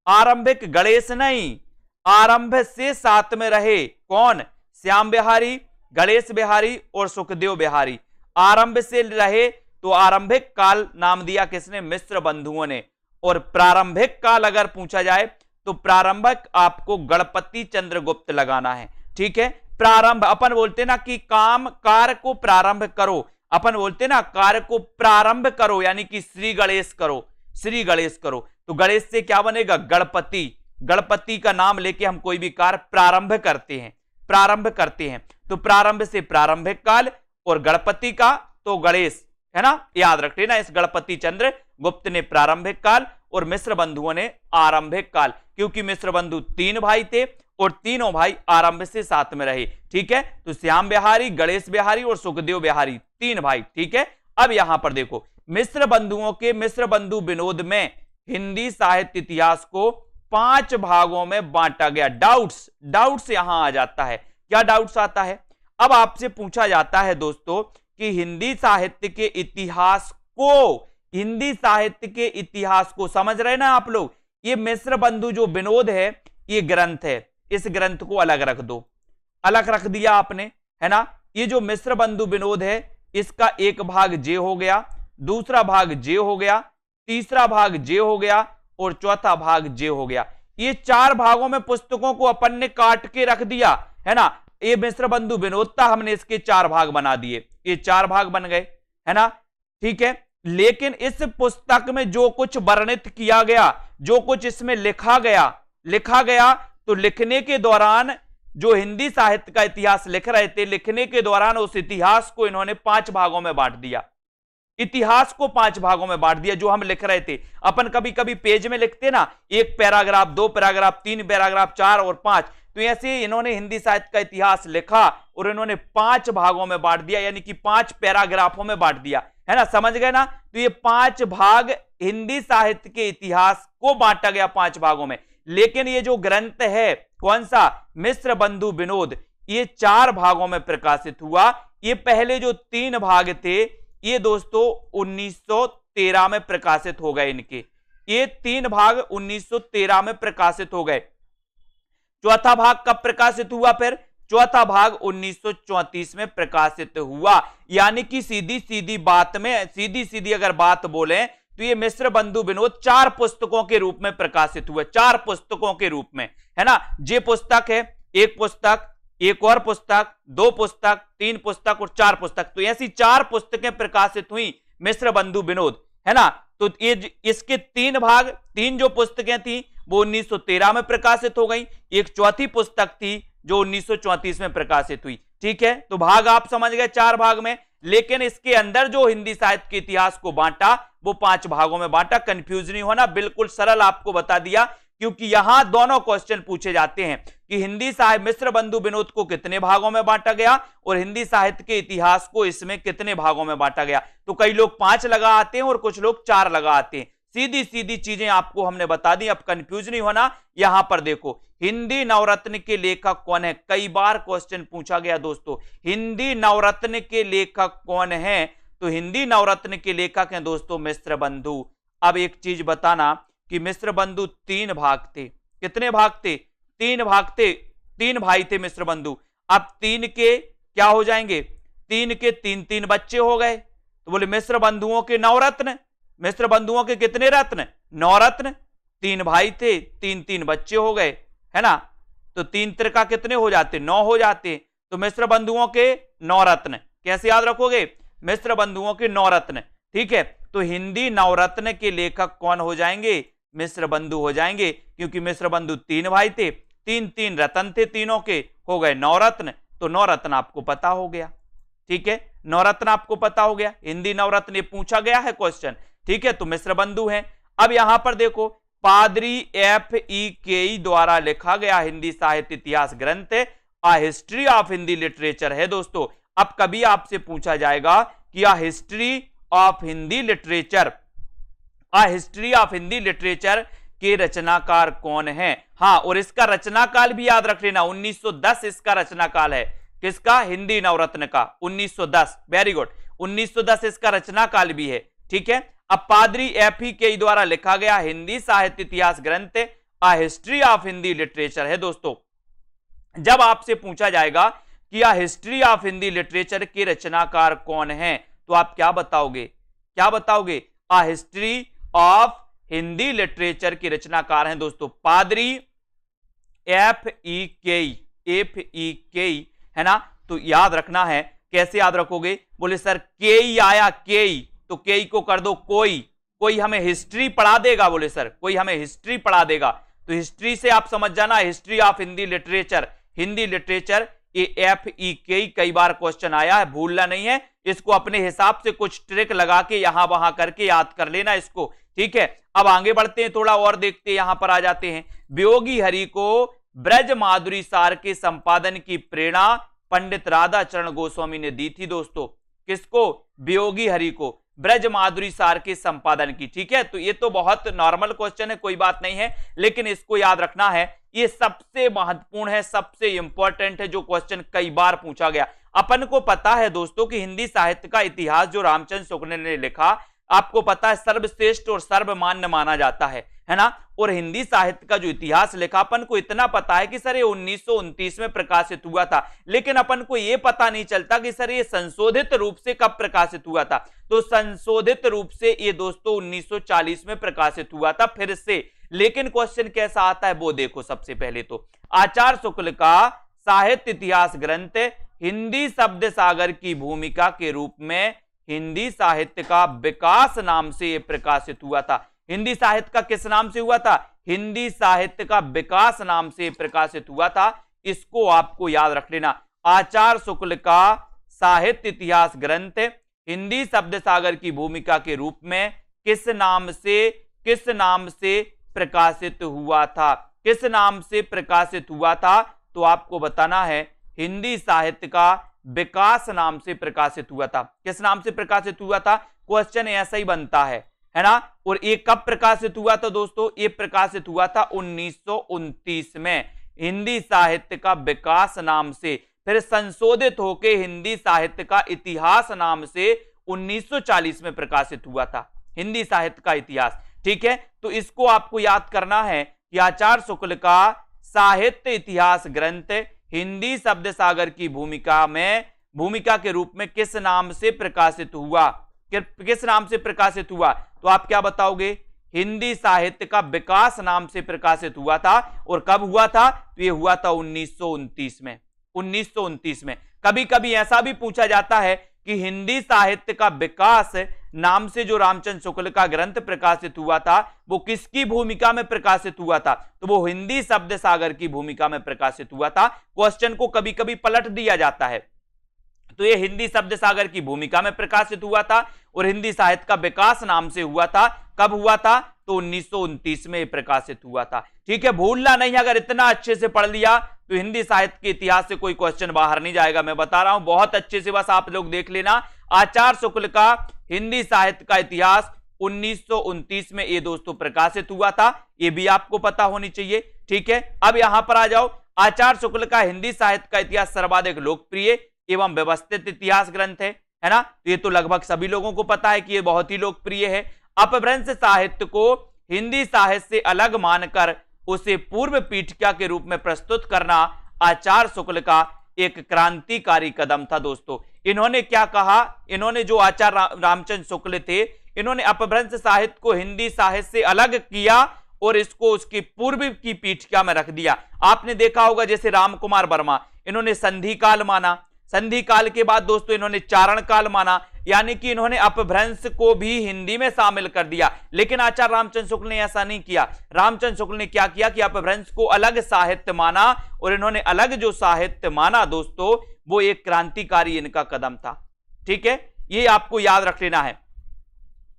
आरंभिक गणेश नहीं, आरंभ से साथ में रहे। कौन? श्याम बिहारी, गणेश बिहारी और सुखदेव बिहारी। आरंभ से रहे तो आरंभिक काल नाम दिया किसने? मिश्र बंधुओं ने। और प्रारंभिक काल अगर पूछा जाए तो प्रारंभिक आपको गणपति चंद्रगुप्त लगाना है। ठीक है, प्रारंभ अपन बोलते ना कि कार्य को प्रारंभ करो, अपन बोलते ना कार्य को प्रारंभ करो, यानी कि श्री गणेश करो, श्री गणेश करो। तो गणेश से क्या बनेगा? गणपति। गणपति का नाम लेके हम कोई भी कार्य प्रारंभ करते हैं, प्रारंभ करते हैं। तो प्रारंभ से प्रारंभिक काल और गणपति का तो गणेश, है ना, याद रखते ना। इस गणपति चंद्र गुप्त ने प्रारंभिक काल और मिश्र बंधुओं ने आरंभिक काल, क्योंकि मिश्र बंधु 3 भाई थे और तीनों भाई आरंभ से साथ में रहे। ठीक है, तो श्याम बिहारी, गणेश बिहारी और सुखदेव बिहारी 3 भाई। ठीक है, अब यहां पर देखो मिश्र बंधुओं के मिश्र बंधु विनोद में हिंदी साहित्य इतिहास को 5 भागों में बांटा गया। डाउट्स यहां आ जाता है। क्या डाउट्स आता है? अब आपसे पूछा जाता है दोस्तों कि हिंदी साहित्य के इतिहास को समझ रहे ना आप लोग? ये मिश्र बंधु जो विनोद है ये ग्रंथ है, इस ग्रंथ को अलग रख दो, अलग रख दिया आपने, है ना। ये जो मिश्र बंधु विनोद है इसका एक भाग जे हो गया, दूसरा भाग जे हो गया, तीसरा भाग जे हो गया और चौथा भाग जे हो गया। ये 4 भागों में पुस्तकों को अपन ने काट के रख दिया, है ना। ये मिश्र बंधु विनोद था, हमने इसके 4 भाग बना दिए, ये 4 भाग बन गए, है ना। ठीक है, लेकिन इस पुस्तक में जो कुछ वर्णित किया गया, जो कुछ इसमें लिखा गया तो लिखने के दौरान जो हिंदी साहित्य का इतिहास लिख रहे थे, लिखने के दौरान उस इतिहास को इन्होंने 5 भागों में बांट दिया। इतिहास को 5 भागों में बांट दिया जो हम लिख रहे थे। अपन कभी कभी पेज में लिखते ना 1 पैराग्राफ, 2 पैराग्राफ, 3 पैराग्राफ, 4 और 5, तो ऐसे इन्होंने हिंदी साहित्य का इतिहास लिखा और इन्होंने 5 भागों में बांट दिया, यानी कि 5 पैराग्राफों में बांट दिया, है ना। समझ गए ना? तो ये 5 भाग हिंदी साहित्य के इतिहास को बांटा गया 5 भागों में। लेकिन ये जो ग्रंथ है कौन सा? मिश्र बंधु विनोद, ये 4 भागों में प्रकाशित हुआ। ये पहले जो 3 भाग थे ये दोस्तों 1913 में प्रकाशित हो गए इनके, ये 3 भाग 1913 में प्रकाशित हो गए। चौथा भाग कब प्रकाशित हुआ? फिर चौथा भाग 1934 में प्रकाशित हुआ। यानी कि सीधी सीधी अगर बात बोले तो ये मिश्र बंधु विनोद 4 पुस्तकों के रूप में प्रकाशित हुए, 4 पुस्तकों के रूप में, है ना। जे पुस्तक है, 1 पुस्तक, एक और पुस्तक, 2 पुस्तक, 3 पुस्तक और 4 पुस्तक, तो ऐसी 4 पुस्तकें प्रकाशित हुई मिश्र बंधु विनोद, है ना। तो ये इसके 3 भाग, 3 जो पुस्तकें थी वो 1913 में प्रकाशित हो गई, एक चौथी पुस्तक थी जो 1934 में प्रकाशित हुई। ठीक है, तो भाग आप समझ गए 4 भाग में। लेकिन इसके अंदर जो हिंदी साहित्य के इतिहास को बांटा वो 5 भागों में बांटा। कंफ्यूज नहीं होना, बिल्कुल सरल आपको बता दिया, क्योंकि यहां दोनों क्वेश्चन पूछे जाते हैं कि हिंदी साहित्य मिश्र बंधु विनोद को कितने भागों में बांटा गया और हिंदी साहित्य के इतिहास को इसमें कितने भागों में बांटा गया। तो कई लोग 5 लगा आते हैं और कुछ लोग 4 लगा आते हैं। सीधी सीधी चीजें आपको हमने बता दी, अब कंफ्यूज नहीं होना। यहां पर देखो हिंदी नवरत्न के लेखक कौन है? कई बार क्वेश्चन पूछा गया दोस्तों, हिंदी नवरत्न के लेखक कौन है? तो हिंदी नवरत्न के लेखक हैं दोस्तों मिश्र बंधु। अब एक चीज बताना कि मिश्र बंधु 3 भाग थे। कितने भाग थे? 3 भाग थे, 3 भाई थे मिश्र बंधु। अब 3 के क्या हो जाएंगे? 3 के 3-3 बच्चे हो गए। तो बोले मिश्र बंधुओं के 9 रत्न। मिश्र बंधुओं के कितने रत्न? 9 रत्न। 3 भाई थे, 3-3 बच्चे हो गए, है ना। तो 3 त्रिका कितने हो जाते? 9 हो जाते। तो मिश्र बंधुओं के 9 रत्न कैसे याद रखोगे? मिश्र बंधुओं के नवरत्न, ठीक है। तो हिंदी नवरत्न के लेखक कौन हो जाएंगे? मिश्र बंधु हो जाएंगे, क्योंकि मिश्र बंधु 3 भाई थे, 3 रत्न थे, तीनों के हो गए नवरत्न। तो नवरत्न आपको पता हो गया, ठीक है, नवरत्न आपको पता हो गया। हिंदी नवरत्न ये पूछा गया है क्वेश्चन, ठीक है। तो मिश्र बंधु हैं। अब यहां पर देखो, पादरी F.E.K.E द्वारा लिखा गया हिंदी साहित्य इतिहास ग्रंथ आ हिस्ट्री ऑफ हिंदी लिटरेचर है दोस्तों। अब कभी आपसे पूछा जाएगा कि आ हिस्ट्री ऑफ हिंदी लिटरेचर, आ हिस्ट्री ऑफ हिंदी लिटरेचर के रचनाकार कौन है? हाँ, और इसका रचनाकाल भी याद रख लेना, 1910 इसका रचनाकाल है। किसका? हिंदी नवरत्न का, 1910। वेरी गुड, 1910 इसका रचनाकाल भी है, ठीक है। अब पादरी F.E.K.E द्वारा लिखा गया हिंदी साहित्य इतिहास ग्रंथ आ हिस्ट्री ऑफ हिंदी लिटरेचर है दोस्तों। जब आपसे पूछा जाएगा कि आ हिस्ट्री ऑफ हिंदी लिटरेचर के रचनाकार कौन है, तो आप क्या बताओगे? क्या बताओगे? आ हिस्ट्री ऑफ हिंदी लिटरेचर के रचनाकार हैं दोस्तों पादरी F.E.K.E है ना। तो याद रखना है, कैसे याद रखोगे? बोले सर केई आया, केई, तो केई को कर दो कोई, कोई हमें हिस्ट्री पढ़ा देगा। बोले सर कोई हमें हिस्ट्री पढ़ा देगा, तो हिस्ट्री से आप समझ जाना, history of Hindi literature, Hindi literature, ये F.E.K.E कई बार क्वेश्चन आया है, भूलना नहीं है। इसको अपने हिसाब से कुछ ट्रिक लगा के यहां वहां करके याद कर लेना इसको, ठीक है। अब आगे बढ़ते हैं, थोड़ा और देखते हैं, यहां पर आ जाते हैं। वियोगी हरि को ब्रज माधुरी सार के संपादन की प्रेरणा पंडित राधा चरण गोस्वामी ने दी थी दोस्तों। किसको? वियोगी हरि को ब्रज माधुरी सार के संपादन की, ठीक है। तो ये तो बहुत नॉर्मल क्वेश्चन है, कोई बात नहीं है, लेकिन इसको याद रखना है, ये सबसे महत्वपूर्ण है, सबसे इंपॉर्टेंट है, जो क्वेश्चन कई बार पूछा गया। अपन को पता है दोस्तों कि हिंदी साहित्य का इतिहास जो रामचंद्र शुक्ल ने लिखा, आपको पता है सर्वश्रेष्ठ और सर्वमान्य माना जाता है ना। और हिंदी साहित्य का जो इतिहास लिखा, अपन को इतना पता है कि सर ये 1929 में प्रकाशित हुआ था, लेकिन अपन को ये पता नहीं चलता कि सर ये संशोधित रूप से कब प्रकाशित हुआ था। तो संशोधित रूप से ये दोस्तों 1940 में प्रकाशित हुआ था फिर से। लेकिन क्वेश्चन कैसा आता है वो देखो। सबसे पहले तो आचार्य शुक्ल का साहित्य इतिहास ग्रंथ हिंदी शब्द सागर की भूमिका के रूप में हिंदी साहित्य का विकास नाम से यह प्रकाशित हुआ था। हिंदी साहित्य का किस नाम से हुआ था? हिंदी साहित्य का विकास नाम से प्रकाशित हुआ था। इसको आपको याद रख लेना। आचार्य शुक्ल का साहित्य इतिहास ग्रंथ हिंदी शब्द सागर की भूमिका के रूप में किस नाम से प्रकाशित हुआ था? किस नाम से प्रकाशित हुआ था? तो आपको बताना है हिंदी साहित्य का विकास नाम से प्रकाशित हुआ था। किस नाम से प्रकाशित हुआ था? क्वेश्चन ऐसा ही बनता है ना। और ये कब प्रकाशित हुआ था दोस्तों? ये प्रकाशित हुआ था 1929 में हिंदी साहित्य का विकास नाम से, फिर संशोधित होकर हिंदी साहित्य का इतिहास नाम से 1940 में प्रकाशित हुआ था हिंदी साहित्य का इतिहास, ठीक है। तो इसको आपको याद करना है कि आचार्य शुक्ल का साहित्य इतिहास ग्रंथ हिंदी शब्द सागर की भूमिका के रूप में किस नाम से प्रकाशित हुआ? किस नाम से प्रकाशित हुआ? तो आप क्या बताओगे? हिंदी साहित्य का विकास नाम से प्रकाशित हुआ था। और कब हुआ था? तो ये हुआ था 1929 में। 1929 में। कभी कभी ऐसा भी पूछा जाता है कि हिंदी साहित्य का विकास नाम से जो रामचंद्र शुक्ल का ग्रंथ प्रकाशित हुआ था वो किसकी भूमिका में प्रकाशित हुआ था? तो वो हिंदी शब्द सागर की भूमिका में प्रकाशित हुआ था। क्वेश्चन को कभी कभी पलट दिया जाता है। तो ये हिंदी शब्द सागर की भूमिका में प्रकाशित हुआ था और हिंदी साहित्य का विकास नाम से हुआ था। कब हुआ था? तो 1929 में प्रकाशित हुआ था, ठीक है। भूलना नहीं, अगर इतना अच्छे से पढ़ लिया तो हिंदी साहित्य के इतिहास से कोई क्वेश्चन बाहर नहीं जाएगा। मैं बता रहा हूं बहुत अच्छे से, बस आप लोग देख लेना। आचार्य शुक्ल का हिंदी साहित्य का इतिहास 1929 में ये दोस्तों प्रकाशित हुआ था, ये भी आपको पता होनी चाहिए, ठीक है। अब यहां पर आ जाओ। आचार्य शुक्ल का हिंदी साहित्य का इतिहास सर्वाधिक लोकप्रिय एवं व्यवस्थित इतिहास ग्रंथ है ना। तो ये तो लगभग सभी लोगों को पता है कि ये बहुत ही लोकप्रिय है। अपभ्रंश साहित्य को हिंदी साहित्य से अलग मानकर उसे पूर्व पीठिका के रूप में प्रस्तुत करना आचार्य शुक्ल का एक क्रांतिकारी कदम था दोस्तों। इन्होंने क्या कहा? इन्होंने जो आचार्य रामचंद्र शुक्ल थे, इन्होंने अपभ्रंश साहित्य को हिंदी साहित्य से अलग किया और इसको उसकी पूर्व की पीठिका में रख दिया। आपने देखा होगा जैसे राम कुमार वर्मा, इन्होंने संधि काल माना, संधि काल के बाद दोस्तों इन्होंने चारण काल माना, यानी कि इन्होंने अपभ्रंश को भी हिंदी में शामिल कर दिया। लेकिन आचार्य रामचंद्र शुक्ल ने ऐसा नहीं किया। रामचंद्र शुक्ल ने क्या किया कि अपभ्रंश को अलग साहित्य माना, और इन्होंने अलग जो साहित्य माना दोस्तों वो एक क्रांतिकारी इनका कदम था। ठीक है, ये आपको याद रख लेना है।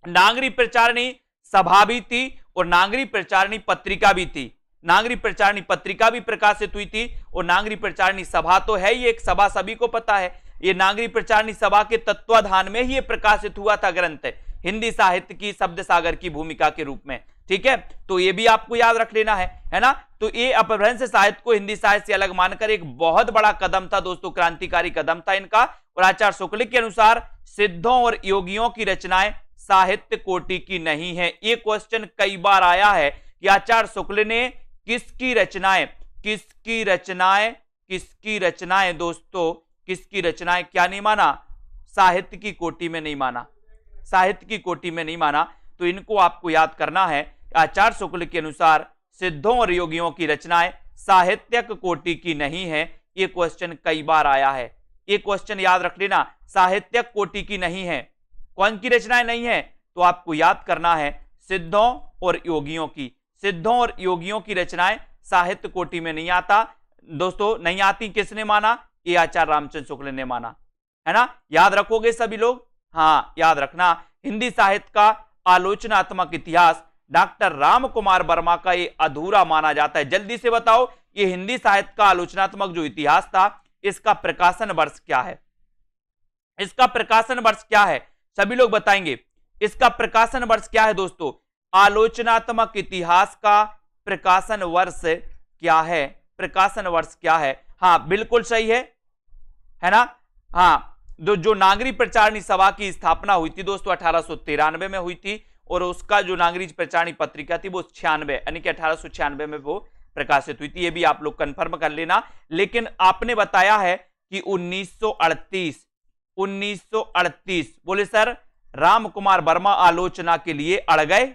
नागरी प्रचारिणी सभा भी थी और नागरी प्रचारिणी पत्रिका भी थी। नागरी प्रचारिणी पत्रिका भी प्रकाशित हुई थी और नागरी प्रचारिणी सभा तो है ही एक सभा, सभी को पता है। ये नागरी प्रचारिणी सभा के तत्वाधान में ही ये प्रकाशित हुआ था ग्रंथ, हिंदी साहित्य की शब्द सागर की भूमिका के रूप में। ठीक है, तो ये भी आपको याद रख लेना है ना। तो ये अपभ्रंश साहित्य को हिंदी साहित्य से अलग मानकर एक बहुत बड़ा कदम था दोस्तों, क्रांतिकारी कदम था इनका। और आचार्य शुक्ल के अनुसार सिद्धों और योगियों की रचनाएं साहित्य कोटि की नहीं है। ये क्वेश्चन कई बार आया है कि आचार्य शुक्ल ने किसकी रचनाएं दोस्तों, किसकी रचनाएं क्या नहीं माना? साहित्य की कोटि में नहीं माना, साहित्य की कोटि में नहीं माना। तो इनको आपको याद करना है। आचार्य शुक्ल के अनुसार सिद्धों और योगियों की रचनाएं साहित्यक कोटि की नहीं है। ये क्वेश्चन कई बार आया है, ये क्वेश्चन याद रख लेना, साहित्यक कोटि की नहीं है। कौन की रचनाएं नहीं है? तो आपको याद करना है सिद्धों और योगियों की। सिद्धों और योगियों की रचनाएं साहित्य कोटि में नहीं आता दोस्तों, नहीं आती। किसने माना? ये आचार्य रामचंद्र शुक्ल ने माना, है ना। याद रखोगे सभी लोग? हाँ, याद रखना। हिंदी साहित्य का आलोचनात्मक इतिहास डॉक्टर राम कुमार वर्मा का ये अधूरा माना जाता है। जल्दी से बताओ, ये हिंदी साहित्य का आलोचनात्मक जो इतिहास था, इसका प्रकाशन वर्ष क्या है? इसका प्रकाशन वर्ष क्या है? सभी लोग बताएंगे इसका प्रकाशन वर्ष क्या है दोस्तों? आलोचनात्मक इतिहास का प्रकाशन वर्ष क्या है? प्रकाशन वर्ष क्या है? हाँ, बिल्कुल सही है ना। हाँ, जो नागरी प्रचारिणी सभा की स्थापना हुई थी दोस्तों 1893 में हुई थी, और उसका जो नागरी प्रचारिणी पत्रिका थी वो 96 यानी कि 1896 में वो प्रकाशित हुई थी। ये भी आप लोग कंफर्म कर लेना। लेकिन आपने बताया है कि 1938 बोले सर राम कुमार वर्मा आलोचना के लिए अड़ गए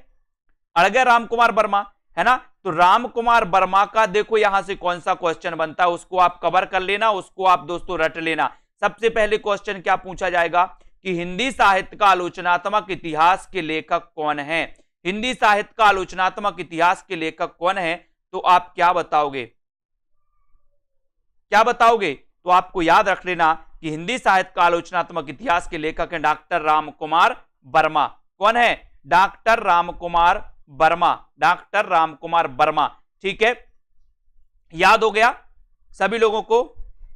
राम कुमार वर्मा, है ना। तो राम कुमार वर्मा का देखो यहां से कौन सा क्वेश्चन बनता है, उसको आप कवर कर लेना, उसको आप दोस्तों रट लेना। सबसे पहले क्वेश्चन क्या पूछा जाएगा कि हिंदी साहित्य का आलोचनात्मक इतिहास के लेखक कौन है? हिंदी साहित्य का आलोचनात्मक इतिहास के लेखक कौन है? तो आप क्या बताओगे? तो आपको याद रख लेना कि हिंदी साहित्य का आलोचनात्मक इतिहास के लेखक हैं डॉक्टर राम कुमार वर्मा। कौन है? डॉक्टर राम कुमार वर्मा। ठीक है, याद हो गया सभी लोगों को,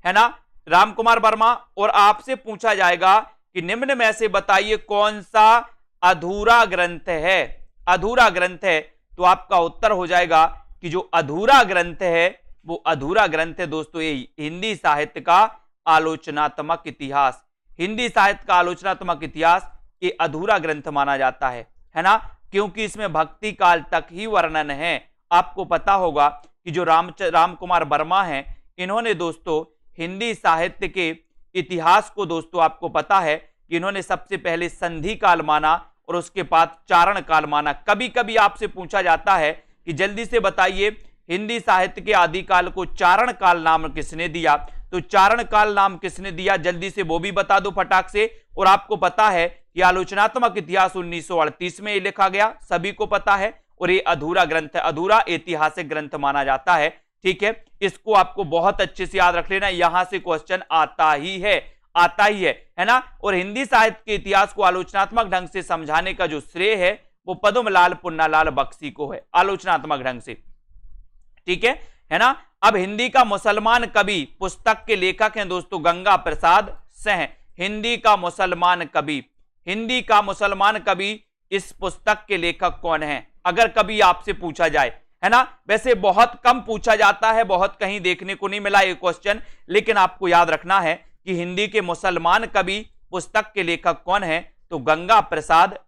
है ना, राम कुमार वर्मा। और आपसे पूछा जाएगा कि निम्न में से बताइए कौन सा अधूरा ग्रंथ है? अधूरा ग्रंथ है, तो आपका उत्तर हो जाएगा कि जो अधूरा ग्रंथ है वो अधूरा ग्रंथ है दोस्तों ये हिंदी साहित्य का आलोचनात्मक इतिहास। हिंदी साहित्य का आलोचनात्मक इतिहास ये अधूरा ग्रंथ माना जाता है ना, क्योंकि इसमें भक्ति काल तक ही वर्णन है। आपको पता होगा कि जो राम कुमार वर्मा हैं, इन्होंने दोस्तों हिंदी साहित्य के इतिहास को दोस्तों आपको पता है कि इन्होंने सबसे पहले संधि काल माना और उसके बाद चारण काल माना। कभी कभी आपसे पूछा जाता है कि जल्दी से बताइए हिंदी साहित्य के आदिकाल को चारण काल नाम किसने दिया? तो चारण काल नाम किसने दिया? जल्दी से वो भी बता दो फटाक से। और आपको पता है कि आलोचनात्मक इतिहास 1938 में लिखा गया, सभी को पता है। और ये अधूरा ग्रंथ है, अधूरा ऐतिहासिक ग्रंथ माना जाता है। ठीक है, इसको आपको बहुत अच्छे से याद रख लेना, यहां से क्वेश्चन आता ही है ना। और हिंदी साहित्य के इतिहास को आलोचनात्मक ढंग से समझाने का जो श्रेय है वो पद्मलाल पुन्नालाल बख्शी को है, आलोचनात्मक ढंग से। ठीक है ना। अब हिंदी का मुसलमान कवि पुस्तक के लेखक हैं दोस्तों गंगा प्रसाद सिंह। हिंदी का मुसलमान कवि इस पुस्तक के लेखक कौन है? अगर कभी आपसे पूछा जाए, है ना। वैसे बहुत कम पूछा जाता है, बहुत कहीं देखने को नहीं मिला ये क्वेश्चन, लेकिन आपको याद रखना है कि हिंदी के मुसलमान कवि पुस्तक के लेखक कौन है? तो गंगा प्रसाद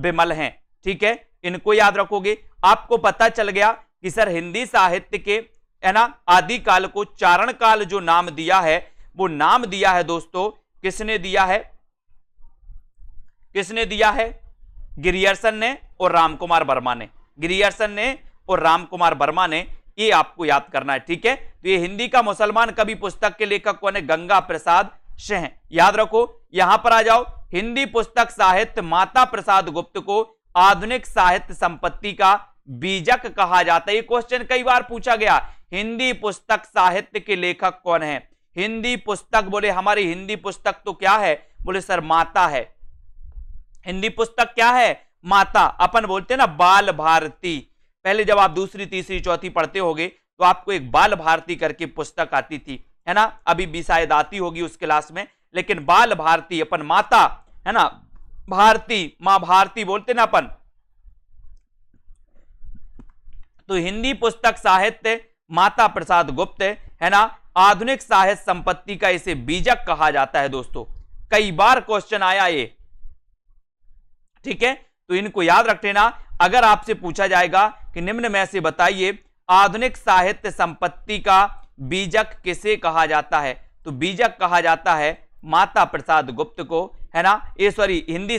बिमल हैं। ठीक है, इनको याद रखोगे। आपको पता चल गया कि सर हिंदी साहित्य के, है ना, आदिकाल को चारण काल जो नाम दिया है वो नाम दिया है दोस्तों किसने दिया है? गिरियर्सन ने और राम कुमार वर्मा ने। ये आपको याद करना है, ठीक है। तो ये हिंदी का मुसलमान कवि पुस्तक के लेखक कौन है? गंगा प्रसाद सिंह, याद रखो। यहां पर आ जाओ, हिंदी पुस्तक साहित्य माता प्रसाद गुप्त को आधुनिक साहित्य संपत्ति का बीजक कहा जाता है। ये क्वेश्चन कई बार पूछा गया, हिंदी पुस्तक साहित्य के लेखक कौन है? हिंदी पुस्तक, बोले हमारी हिंदी पुस्तक तो क्या है? बोले सर माता है। हिंदी पुस्तक क्या है? माता। अपन बोलते हैं ना बाल भारती, पहले जब आप दूसरी तीसरी चौथी पढ़ते होगे तो आपको एक बाल भारती करके पुस्तक आती थी, है ना, अभी भी शायद आती होगी उस क्लास में, लेकिन बाल भारती अपन माता, है ना, भारती, मां भारती बोलते ना अपन। तो हिंदी पुस्तक साहित्य माता प्रसाद गुप्त, है ना, आधुनिक साहित्य संपत्ति का इसे बीजक कहा जाता है दोस्तों। कई बार क्वेश्चन आया ये, ठीक है, तो इनको याद रख लेना। अगर आपसे पूछा जाएगा कि निम्न में से बताइए आधुनिक साहित्य संपत्ति का बीजक किसे कहा जाता है, तो बीजक कहा जाता है माता प्रसाद गुप्त को, है ना, ये सॉरी हिंदी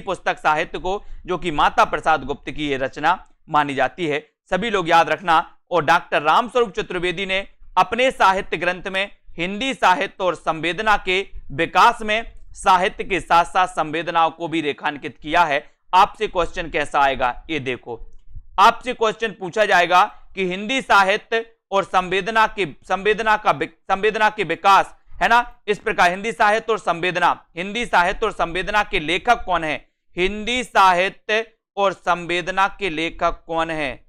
पुस्तक साहित्य को, जो कि माता प्रसाद गुप्त की ये रचना मानी जाती है। सभी लोग याद रखना। और डॉक्टर रामस्वरूप चतुर्वेदी ने अपने साहित्य ग्रंथ में हिंदी साहित्य और संवेदना के विकास में साहित्य के साथ साथ संवेदनाओं को भी रेखांकित किया है। आपसे क्वेश्चन कैसा आएगा ये देखो, आपसे क्वेश्चन पूछा जाएगा कि हिंदी साहित्य और संवेदना के विकास, है ना, इस प्रकार हिंदी साहित्य और संवेदना के लेखक कौन है? हिंदी साहित्य और संवेदना के लेखक कौन है?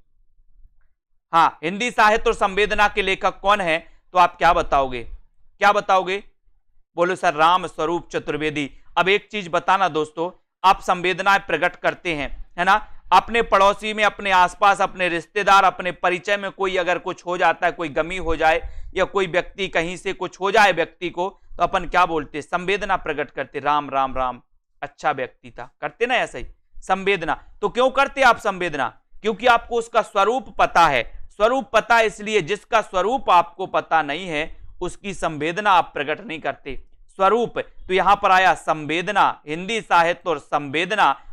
हाँ, हिंदी साहित्य और संवेदना के लेखक कौन है? तो आप क्या बताओगे? क्या बताओगे? बोलो सर रामस्वरूप चतुर्वेदी। अब एक चीज बताना दोस्तों, आप संवेदनाएं प्रकट करते हैं, है ना, अपने पड़ोसी में, अपने आसपास, अपने रिश्तेदार, अपने परिचय में कोई अगर कुछ हो जाता है, कोई गमी हो जाए या कोई व्यक्ति कहीं से कुछ हो जाए व्यक्ति को, तो अपन क्या बोलते? संवेदना प्रकट करते, राम राम राम, अच्छा व्यक्ति था, करते ना ऐसा ही संवेदना। तो क्यों करते आप संवेदना? क्योंकि आपको उसका स्वरूप पता है। स्वरूप पता इसलिए, जिसका स्वरूप आपको पता नहीं है उसकी संवेदना आप प्रकट नहीं करते। स्वरूप, तो यहां पर आया संवेदना, हिंदी साहित्य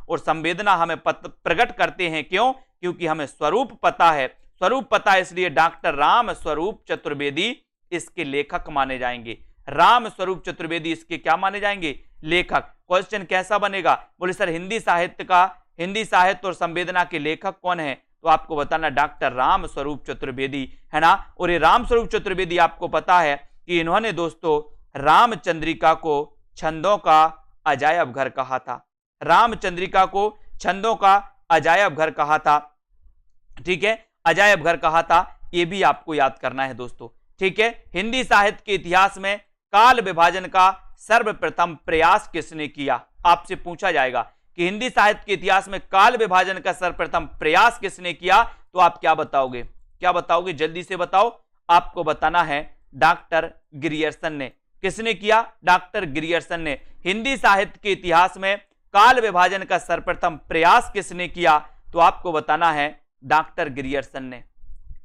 और संवेदना हमें प्रकट करते हैं। क्यों? क्योंकि हमें स्वरूप पता है। स्वरूप पता इसलिए डॉक्टर रामस्वरूप चतुर्वेदी इसके लेखक माने जाएंगे। रामस्वरूप चतुर्वेदी इसके क्या माने जाएंगे? लेखक। क्वेश्चन कैसा बनेगा? बोले सर हिंदी साहित्य और संवेदना के लेखक कौन है? तो आपको बताना डॉक्टर रामस्वरूप चतुर्वेदी, है ना। और ये रामस्वरूप चतुर्वेदी आपको पता है कि इन्होंने दोस्तों रामचंद्रिका को छंदों का अजायब घर कहा था। रामचंद्रिका को छंदों का अजायब घर कहा था, ठीक है, अजायब घर कहा था, ये भी आपको याद करना है दोस्तों, ठीक है। हिंदी साहित्य के इतिहास में काल विभाजन का सर्वप्रथम प्रयास किसने किया? आपसे पूछा जाएगा कि हिंदी साहित्य के इतिहास में काल विभाजन का सर्वप्रथम प्रयास किसने किया, तो आप क्या बताओगे? क्या बताओगे? जल्दी से बताओ। आपको बताना है डॉक्टर ग्रियर्सन ने। किसने किया? डॉक्टर ग्रियर्सन ने। हिंदी साहित्य के इतिहास में काल विभाजन का सर्वप्रथम प्रयास किसने किया? तो आपको बताना है डॉक्टर ग्रियर्सन ने।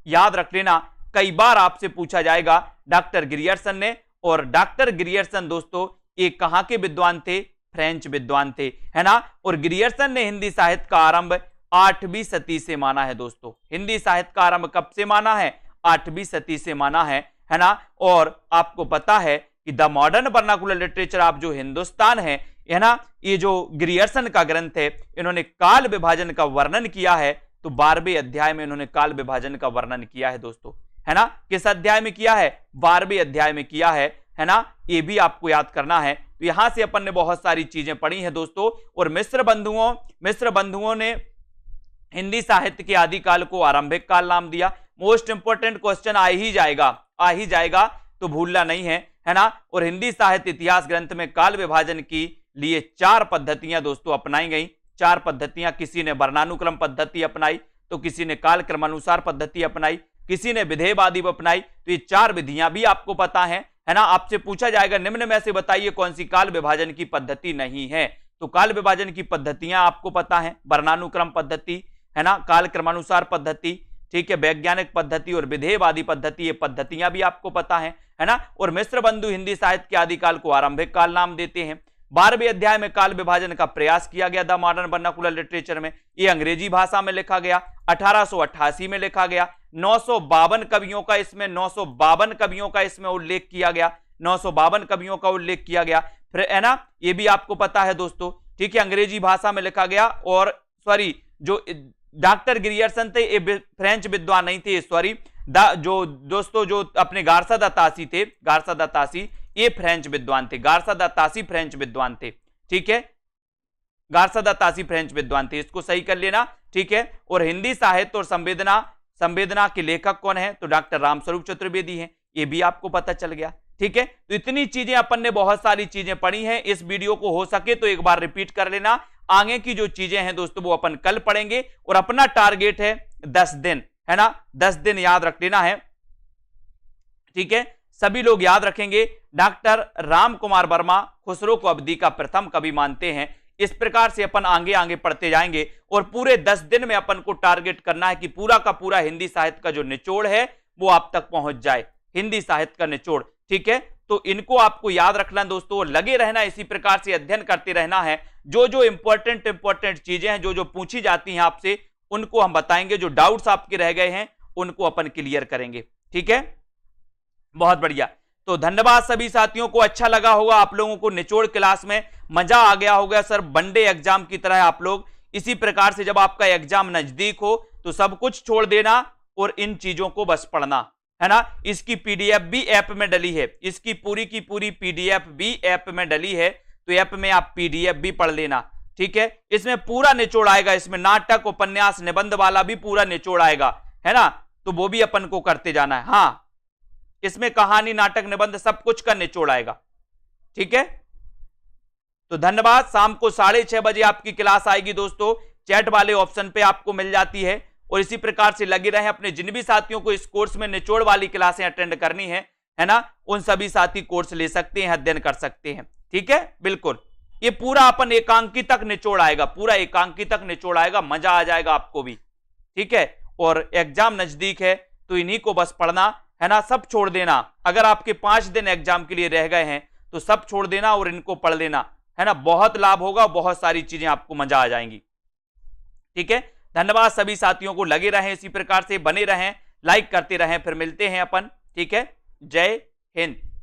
याद रख लेना, कई बार आपसे पूछा जाएगा डॉक्टर ग्रियर्सन ने। और डॉक्टर ग्रियर्सन दोस्तों ये कहां के विद्वान थे? फ्रेंच विद्वान थे, है ना। और ग्रियर्सन ने हिंदी साहित्य का आरंभ 8वीं सदी से माना है दोस्तों। हिंदी साहित्य का आरंभ कब से माना है? 8वीं सदी से माना है ना। और आपको पता है कि the modern vernacular literature of जो हिंदुस्तान है ना, ये जो ग्रियर्सन का ग्रंथ है, इन्होंने काल विभाजन का वर्णन किया है। तो 12वें अध्याय में इन्होंने काल विभाजन का वर्णन किया है दोस्तों, है ना। किस अध्याय में किया है? 12वें अध्याय में किया है ना। ये भी आपको याद करना है। तो यहां से अपन ने बहुत सारी चीजें पढ़ी हैं दोस्तों। और मिस्र बंधुओं ने हिंदी साहित्य के आदिकाल को आरंभिक काल नाम दिया। मोस्ट इंपोर्टेंट क्वेश्चन आ ही जाएगा तो भूलना नहीं है ना। और हिंदी साहित्य इतिहास ग्रंथ में काल विभाजन की लिए 4 पद्धतियां दोस्तों अपनाई गई। 4 पद्धतियां, किसी ने वर्णानुक्रम पद्धति अपनाई, तो किसी ने काल क्रमानुसार पद्धति अपनाई, किसी ने विधेयवादी अपनाई। तो ये 4 विधियां भी आपको पता है ना। आपसे पूछा जाएगा निम्न में से बताइए कौन सी काल विभाजन की पद्धति नहीं है। तो काल विभाजन की पद्धतियां आपको पता है, वर्णानुक्रम पद्धति, है ना, काल क्रमानुसार पद्धति, ठीक है, वैज्ञानिक पद्धति और विधेयवादी पद्धति, ये पद्धतियां भी आपको पता है ना। और मिस्र बंधु हिंदी साहित्य के आदिकाल को आरंभिक काल नाम देते हैं। 12वें अध्याय में काल विभाजन का प्रयास किया गया द मॉडर्न वर्नाकुलर लिटरेचर में। ये अंग्रेजी भाषा में लिखा गया, 1888 में लिखा गया, 952 कवियों का इसमें 952 कवियों का इसमें उल्लेख किया गया, 952 कवियों का उल्लेख किया गया। फिर है ना, ये भी आपको पता है दोस्तों, ठीक है, अंग्रेजी भाषा में लिखा गया। और सॉरी, जो डॉक्टर ग्रियर्सन थे ये फ्रेंच विद्वान नहीं थे, सॉरी, जो दोस्तों जो अपने गार्सा दा तासी थे, गार्सा दा तासी ये फ्रेंच विद्वान थे, गार्सा दा तासी फ्रेंच विद्वान थे, ठीक है, गार्सा दा तासी फ्रेंच विद्वान थे, इसको सही कर लेना, ठीक है। और हिंदी साहित्य और संवेदना के लेखक कौन है, तो डॉक्टर रामस्वरूप चतुर्वेदी हैं, ये भी आपको पता चल गया, ठीक है। तो इतनी चीजें अपन ने बहुत सारी चीजें पढ़ी हैं, इस वीडियो को हो सके तो एक बार रिपीट कर लेना। आगे की जो चीजें हैं दोस्तों वो अपन कल पढ़ेंगे, और अपना टारगेट है 10 दिन, है ना, 10 दिन याद रख लेना है, ठीक है, सभी लोग याद रखेंगे। डॉक्टर राम कुमार वर्मा खुसरो को अवधी का प्रथम कवि मानते हैं। इस प्रकार से अपन आगे आगे पढ़ते जाएंगे, और पूरे 10 दिन में अपन को टारगेट करना है कि पूरा का पूरा हिंदी साहित्य का जो निचोड़ है वो आप तक पहुंच जाए, हिंदी साहित्य का निचोड़, ठीक है। तो इनको आपको याद रखना दोस्तों, लगे रहना, इसी प्रकार से अध्ययन करते रहना है। जो जो इंपॉर्टेंट चीजें हैं, जो जो पूछी जाती हैं आपसे, उनको हम बताएंगे, जो डाउट्स आपके रह गए हैं उनको अपन क्लियर करेंगे, ठीक है। बहुत बढ़िया, तो धन्यवाद सभी साथियों को। अच्छा लगा होगा आप लोगों को निचोड़ क्लास में, मजा आ गया होगा। सर वनडे एग्जाम की तरह आप लोग इसी प्रकार से जब आपका एग्जाम नजदीक हो तो सब कुछ छोड़ देना और इन चीजों को बस पढ़ना, है ना। इसकी पीडीएफ भी ऐप में डली है, इसकी पूरी की पूरी पीडीएफ भी ऐप में डली है, तो ऐप में आप पीडीएफ भी पढ़ लेना, ठीक है। इसमें पूरा निचोड़ आएगा, इसमें नाटक, उपन्यास, निबंध वाला भी पूरा निचोड़ आएगा, है ना, तो वो भी अपन को करते जाना है। हाँ, इसमें कहानी, नाटक, निबंध सब कुछ का निचोड़ आएगा, ठीक है। तो धन्यवाद। शाम को 6:30 बजे आपकी क्लास आएगी दोस्तों, चैट वाले ऑप्शन पे आपको मिल जाती है। और इसी प्रकार से लगे रहे, अपने जिन भी साथियों को इस कोर्स में निचोड़ वाली क्लासें अटेंड करनी है ना, उन सभी साथी कोर्स ले सकते हैं, अध्ययन कर सकते हैं, ठीक है, बिल्कुल। ये पूरा अपन एकांकी तक निचोड़ आएगा, पूरा एकांकी तक निचोड़ आएगा, मजा आ जाएगा आपको भी, ठीक है। और एग्जाम नजदीक है तो इन्हीं को बस पढ़ना है ना, सब छोड़ देना। अगर आपके 5 दिन एग्जाम के लिए रह गए हैं तो सब छोड़ देना और इनको पढ़ लेना, है ना, बहुत लाभ होगा, बहुत सारी चीजें आपको मजा आ जाएंगी, ठीक है। धन्यवाद सभी साथियों को, लगे रहें इसी प्रकार से, बने रहें, लाइक करते रहें, फिर मिलते हैं अपन, ठीक है। जय हिंद।